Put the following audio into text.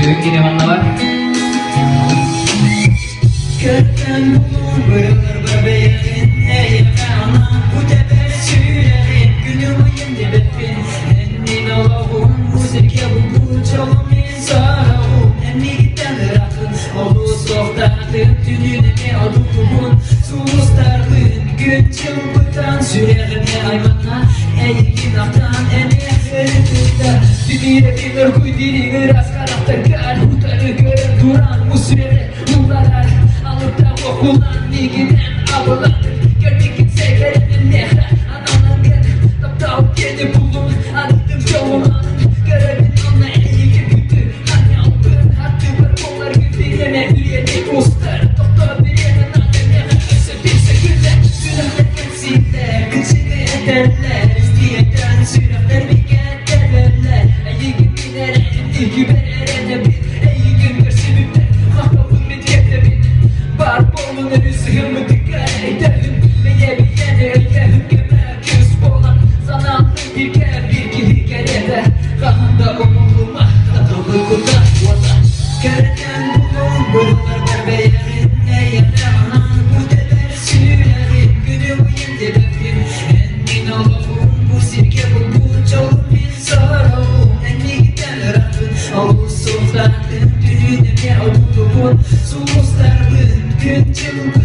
Gini mana var? Körtten bulur bırılır bebeğin ey ana bu teper sürerim günümü yindi bepin ennin olavun bu zirke bu çalım insaravun enni gitten rakın olu sohtatın tününe adukumun sulustarlın gün çılpıtan sürerim aymana ey günahtan ene verilirler Diliyle bilir kuy dilini rast karakter Hutarı görür duran bu sürede Bunlar alıp da okulan ligiden avlan Görmek gitse gelenin nehre Ananın gel taptağıp gelip bulun Anıttım çoğulan görevin anla iyi ki kötü Hani aldın hattı var kollar gibi yeme Üyelik usta doktor bir yerden alem Öse bilse güller Sürahlar geçsinler Kıçını ederler İstiyeden sürahlar bir ederler İyi gibiler iyi gibi erene bir İyi gün görsünüpler Mahtabın bir diyete bir Var bolun önüsü hırmı dikkat ederim Meye bir yene öyle hükeme küs bolan Sana anlı bir kere bir gibi gerede Kahanda umuluma Katalı kurda valla Köreten bulun bırılar berbeyerin Neye ana bu teber sürerim Günümü yindi bepin Ennin olavun bu sirke bu çalım insaravun Enni giden rakın Avuz sohtatın Dününe avutumun Suluslarlın gün çılgın